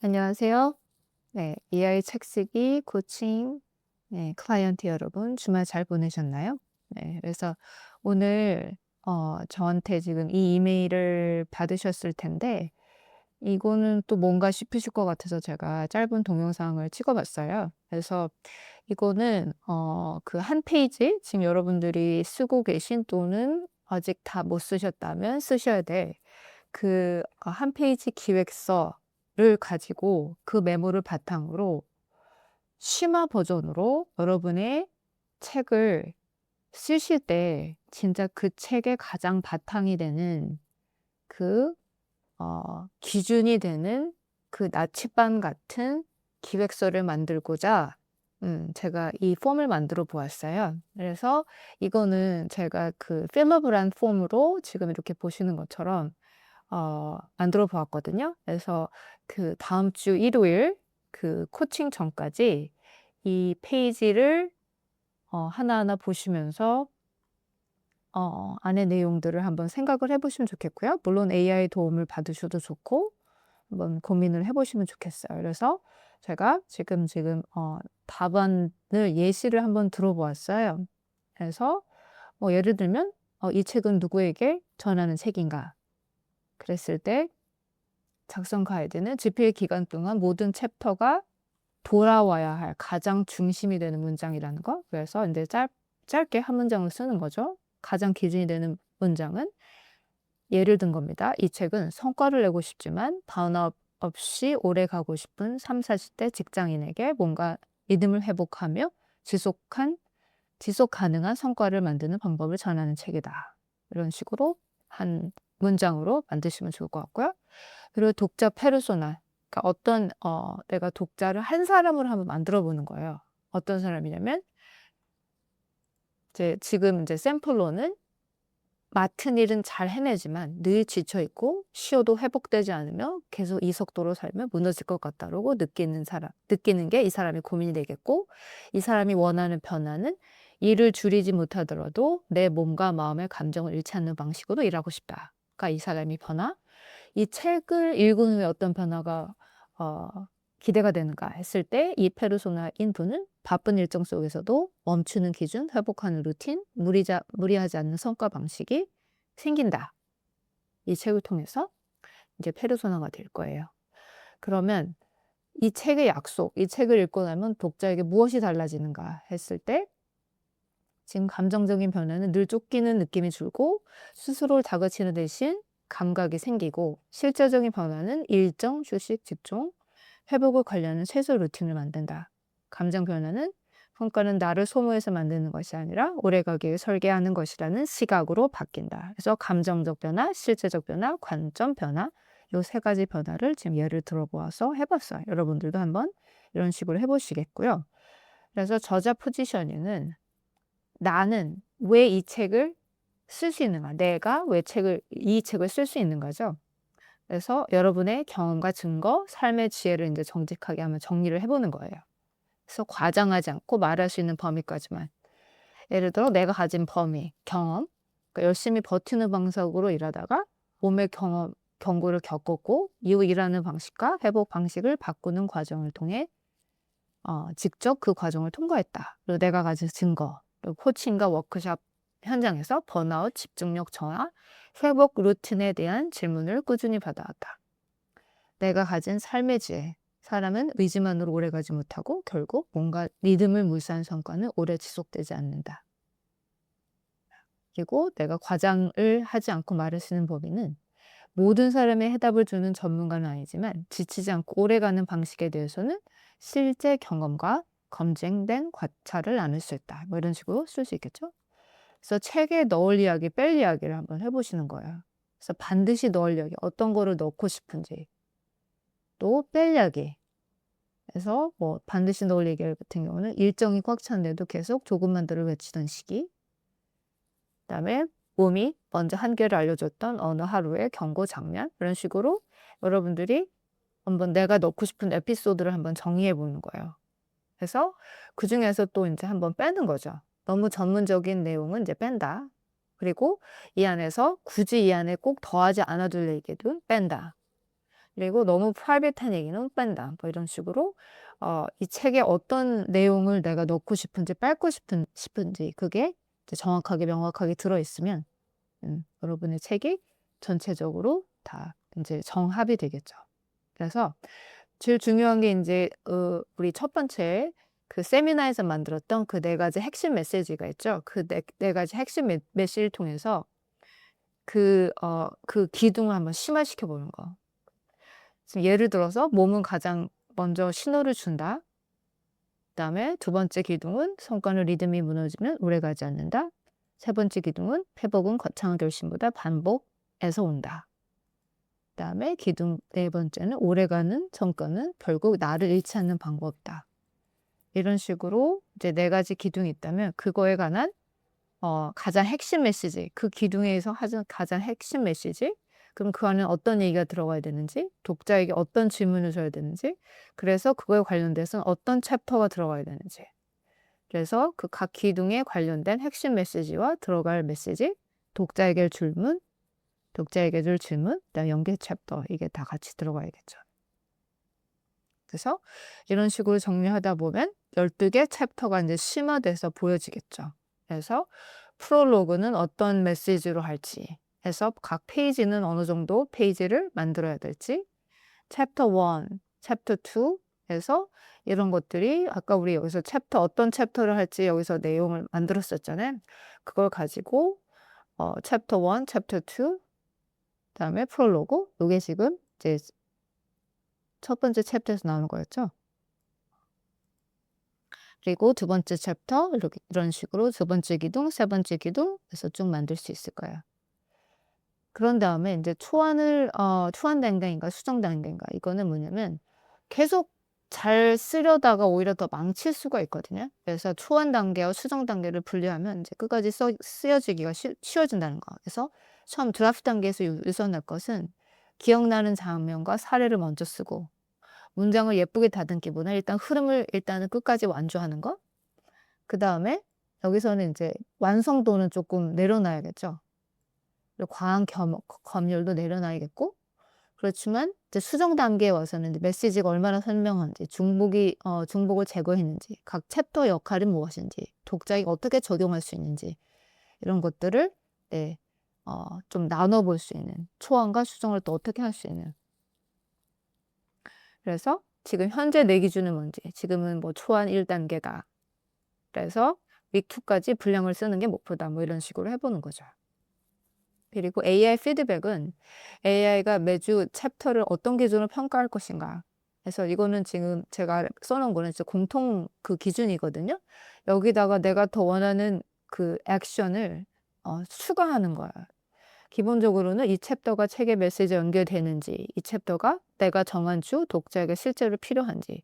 안녕하세요. 네, AI 책쓰기 코칭 클라이언트 여러분 주말 잘 보내셨나요? 네, 그래서 오늘 저한테 지금 이 이메일을 받으셨을 텐데 이거는 또 뭔가 싶으실 것 같아서 제가 짧은 동영상을 찍어 봤어요. 그래서 이거는 그 한 페이지 지금 여러분들이 쓰고 계신 또는 아직 다 못 쓰셨다면 쓰셔야 될 그 한 페이지 기획서를 가지고 그 메모를 바탕으로 심화 버전으로 여러분의 책을 쓰실 때 진짜 그 책의 가장 바탕이 되는 그 기준이 되는 그 나침반 같은 기획서를 만들고자 제가 이 폼을 만들어 보았어요. 그래서 이거는 제가 그 필러블한 폼으로 지금 이렇게 보시는 것처럼 만들어 보았거든요. 그래서 그 다음 주 일요일 그 코칭 전까지 이 페이지를 하나하나 보시면서 안의 내용들을 한번 생각을 해 보시면 좋겠고요. 물론 AI 도움을 받으셔도 좋고 한번 고민을 해 보시면 좋겠어요. 그래서 제가 지금 답안을 예시를 한번 들어 보았어요. 그래서 뭐 예를 들면 "이 책은 누구에게 전하는 책인가?" 그랬을 때 작성 가이드는 집필 기간 동안 모든 챕터가 돌아와야 할 가장 중심이 되는 문장이라는 거. 그래서 인제 짧게 한 문장을 쓰는 거죠. 가장 기준이 되는 문장은 예를 든 겁니다. "이 책은 성과를 내고 싶지만 번아웃 없이 오래 가고 싶은 30-40대 직장인에게 뭔가 믿음을 회복하며 지속 가능한 성과를 만드는 방법을 전하는 책이다." 이런 식으로 한 문장으로 만드시면 좋을 것 같고요. 그리고 독자 페르소나. 그러니까 내가 독자를 한 사람으로 한번 만들어 보는 거예요. 어떤 사람이냐면 이제 지금 인제 샘플로는 맡은 일은 잘 해내지만 늘 지쳐 있고 쉬어도 회복되지 않으며 계속 이 속도로 살면 무너질 것 같다라고 느끼는 게 이 사람의 고민이 되겠고, 이 사람이 원하는 변화는 일을 줄이지 못하더라도 내 몸과 마음의 감정을 잃지 않는 방식으로 일하고 싶다. 그러니까 이 사람의 변화. 이 책을 읽은 후에 어떤 변화가 어 기대가 되는가 했을 때 이 페르소나인 분은 바쁜 일정 속에서도 멈추는 기준, 회복하는 루틴, 무리하지 않는 성과 방식이 생긴다. 이 책을 통해서 이제 페르소나가 될 거예요. 그러면 이 책의 약속, 이 책을 읽고 나면 독자에게 무엇이 달라지는가 했을 때 지금 감정적인 변화는 늘 쫓기는 느낌이 줄고 스스로를 다그치는 대신 감각이 생기고, 실제적인 변화는 일정, 휴식, 집중, 회복을 관리하는 최소 루틴을 만든다. 감정 변화는 성과는 나를 소모해서 만드는 것이 아니라 오래가게 설계하는 것이라는 시각으로 바뀐다. 그래서 감정적 변화, 실제적 변화, 관점 변화, 요 세 가지 변화를 지금 예를 들어 보아서 해봤어요. 여러분들도 한번 이런 식으로 해보시겠고요. 그래서 저자 포지셔닝은 나는 왜 이 책을 쓸 수 있는가? 내가 왜 이 책을 쓸 수 있는 거죠. 그래서 여러분의 경험과 증거, 삶의 지혜를 인제 정직하게 한번 정리를 해 보는 거예요. 그래서 과장하지 않고 말할 수 있는 범위까지만. 예를 들어 내가 가진 범위, 경험, 그러니까 열심히 버티는 방식으로 일하다가 몸의 경고를 겪었고 이후 일하는 방식과 회복 방식을 바꾸는 과정을 통해 직접 그 과정을 통과했다. 그리고 내가 가진 증거, 그리고 코칭과 워크숍 현장에서 번아웃, 집중력 저하, 회복 루틴에 대한 질문을 꾸준히 받아왔다. 내가 가진 삶의 지혜. 사람은 의지만으로 오래가지 못하고 결국 뭔가 리듬을 무시한 성과는 오래 지속되지 않는다. 그리고 내가 과장을 하지 않고 말을 쓰는 범위는 모든 사람의 해답을 주는 전문가는 아니지만 지치지 않고 오래가는 방식에 대해서는 실제 경험과 검증된 관찰을 나눌 수 있다. 뭐 이런 식으로 쓸 수 있겠죠. 그래서 책에 넣을 이야기, 뺄 이야기를 한번 해보시는 거예요. 그래서 반드시 넣을 이야기, 어떤 거를 넣고 싶은지, 또 뺄 이야기. 그래서 뭐 반드시 넣을 얘기 같은 경우는 일정이 꽉 찼는데도 계속 조금만 들을 외치던 시기. 그다음에 몸이 먼저 한계를 알려줬던 어느 하루의 경고 장면. 이런 식으로 여러분들이 한번 내가 넣고 싶은 에피소드를 한번 정리해 보는 거예요. 그래서 그중에서 또 인제 한번 빼는 거죠. 너무 전문적인 내용은 이제 뺀다. 그리고 이 안에서 굳이 이 안에 꼭 더하지 않아도 될 얘기도 뺀다. 그리고 너무 프라이빗한 얘기는 뺀다. 뭐 이런 식으로 이 책에 어떤 내용을 내가 넣고 싶은지 뺄고 싶은지 그게 이제 정확하게 명확하게 들어있으면 여러분의 책이 전체적으로 다 이제 정합이 되겠죠. 그래서 제일 중요한 게 인제 우리 첫 번째 그 세미나에서 만들었던 그 4 가지 핵심 메시지가 있죠. 그 네 가지 핵심 메시지를 통해서 그 기둥을 한번 심화시켜 보는 거. 지금 예를 들어서 몸은 가장 먼저 신호를 준다. 그다음에 두 번째 기둥은 성과는 리듬이 무너지면 오래가지 않는다. 세 번째 기둥은 회복은 거창한 결심보다 반복에서 온다. 그다음에 기둥 네 번째는 오래가는 성과는 결국 나를 잃지 않는 방법이다. 이런 식으로 이제 4 가지 기둥이 있다면 그거에 관한 가장 핵심 메시지, 그 기둥에서 가장 핵심 메시지, 그럼 그 안에 어떤 얘기가 들어가야 되는지, 독자에게 어떤 질문을 줘야 되는지, 그래서 그거에 관련돼서 어떤 챕터가 들어가야 되는지. 그래서 그 각 기둥에 관련된 핵심 메시지와 들어갈 메시지, 독자에게 줄 질문, 그다음에 연계 챕터 이게 다 같이 들어가야겠죠. 그래서 이런 식으로 정리하다 보면 12개 챕터가 이제 심화돼서 보여지겠죠. 그래서 프롤로그는 어떤 메시지로 할지 해서 각 페이지는 어느 정도 페이지를 만들어야 될지, 챕터 1, 챕터 2 해서 이런 것들이 아까 우리 여기서 어떤 챕터를 할지 여기서 내용을 만들었었잖아요. 그걸 가지고 챕터 1, 챕터 2 그다음에 프롤로그 요게 지금 이제 첫 번째 챕터에서 나오는 거였죠. 그리고 두 번째 챕터 이렇게 이런 식으로 두 번째 기둥, 세 번째 기둥 해서 쭉 만들 수 있을 거예요. 그런 다음에 인제 초안 단계인가 수정 단계인가 이거는 뭐냐면 계속 잘 쓰려다가 오히려 더 망칠 수가 있거든요. 그래서 초안 단계와 수정 단계를 분리하면 인제 끝까지 쓰여지기가 쉬워진다는 거. 그래서 처음 드라프트 단계에서 유선할 것은 기억나는 장면과 사례를 먼저 쓰고 문장을 예쁘게 다듬기보다 일단 흐름을 일단은 끝까지 완주하는 거. 그다음에 여기서는 인제 완성도는 쪼끔 내려놔야겠죠. 그리고 과한 검열도 내려놔야겠고, 그렇지만 이제 수정 단계에 와서는 이제 메시지가 얼마나 선명한지, 중복을 제거했는지, 각 챕터 역할이 무엇인지, 독자에게 어떻게 적용할 수 있는지 이런 것들을 네 좀 나눠 볼 수 있는, 초안과 수정을 또 어떻게 할 수 있는. 그래서 지금 현재 내 기준은 뭔지, 지금은 뭐 초안 1 단계다. 그래서 윅 2 까지 분량을 쓰는 게 목표다. 뭐 이런 식으로 해 보는 거죠. 그리고 AI 피드백은 AI가 매주 챕터를 어떤 기준으로 평가할 것인가. 그래서 이거는 지금 제가 써 놓은 거는 진짜 공통 그 기준이거든요. 여기다가 내가 더 원하는 그 액션을 추가하는 거야. 기본적으로는 이 챕터가 책의 메시지에 연결되는지, 이 챕터가 내가 정한 독자에게 실제로 필요한지,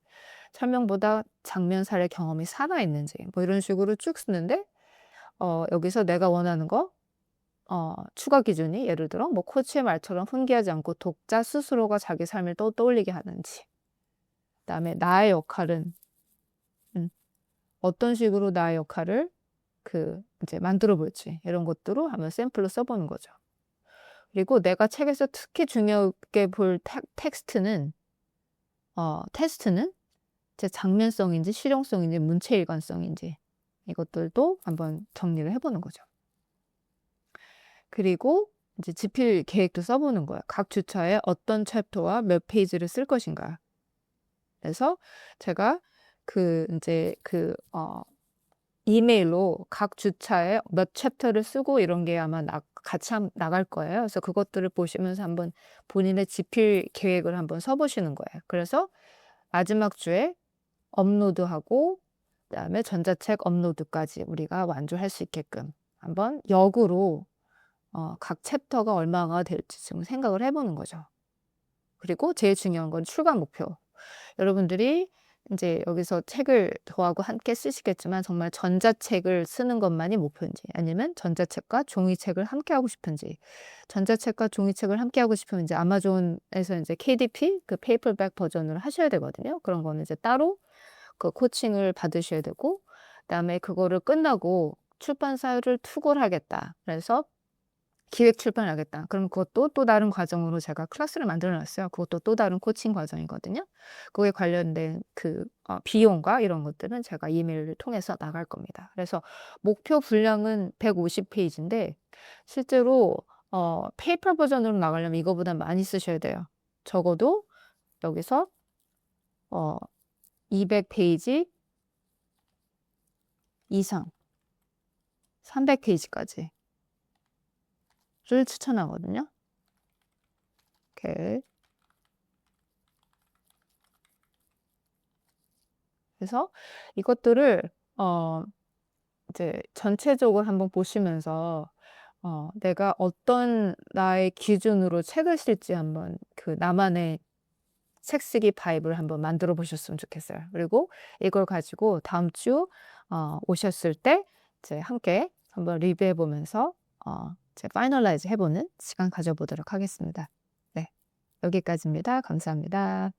설명보다 장면 사례 경험이 살아있는지 뭐 이런 식으로 쭉 쓰는데 여기서 내가 원하는 거 추가 기준이 예를 들어 뭐 코치의 말처럼 훈계하지 않고 독자 스스로가 자기 삶을 떠올리게 하는지, 그다음에 나의 역할은 음 어떤 식으로 나의 역할을 이제 만들어 볼지 이런 것들로 한번 샘플로 써 보는 거죠. 그리고 내가 책에서 특히 중요하게 볼 테스트는 제 장면성인지 실용성인지 문체 일관성인지 이것들도 한번 정리를 해 보는 거죠. 그리고 이제 집필 계획도 써 보는 거예요. 각 주차에 어떤 챕터와 몇 페이지를 쓸 것인가. 그래서 제가 인제 이메일로 각 주차에 몇 챕터를 쓰고 이런 게 아마 같이 나갈 거예요. 그래서 그것들을 보시면서 한번 본인의 집필 계획을 한번 써 보시는 거예요. 그래서 마지막 주에 업로드하고 그다음에 전자책 업로드까지 우리가 완주할 수 있게끔 한번 역으로 각 챕터가 얼마가 될지 지금 생각을 해 보는 거죠. 그리고 제일 중요한 건 출간 목표. 여러분들이 인제 여기서 책을 저하고 함께 쓰시겠지만 정말 전자책을 쓰는 것만이 목표인지, 아니면 전자책과 종이책을 함께 하고 싶은지, 전자책과 종이책을 함께 하고 싶으면 인제 아마존에서 인제 KDP 그 페이퍼백 버전으로 하셔야 되거든요. 그런 거는 이제 따로 그 코칭을 받으셔야 되고, 그다음에 그거를 끝나고 출판사를 투고를 하겠다. 그래서 기획 출판하겠다. 그럼 그것도 또 다른 과정으로 제가 클래스를 만들어 놨어요. 그것도 또 다른 코칭 과정이거든요. 그거에 관련된 비용과 이런 것들은 제가 이메일을 통해서 나갈 겁니다. 그래서 목표 분량은 150 페이지인데 실제로 페이퍼 버전으로 나가려면 이거보다 많이 쓰셔야 돼요. 적어도 여기서 200 페이지 이상, 300 페이지까지를 추천하거든요. 이렇게. 그래서 이것들을 이제 전체적으로 한번 보시면서 내가 어떤 나의 기준으로 책을 쓸지 한번 나만의 책 쓰기 바이블 한번 만들어 보셨으면 좋겠어요. 그리고 이걸 가지고 다음 주 오셨을 때 이제 함께 한번 리뷰해 보면서 이제 파이널라이즈 해 보는 시간 가져보도록 하겠습니다. 네. 여기까지입니다. 감사합니다.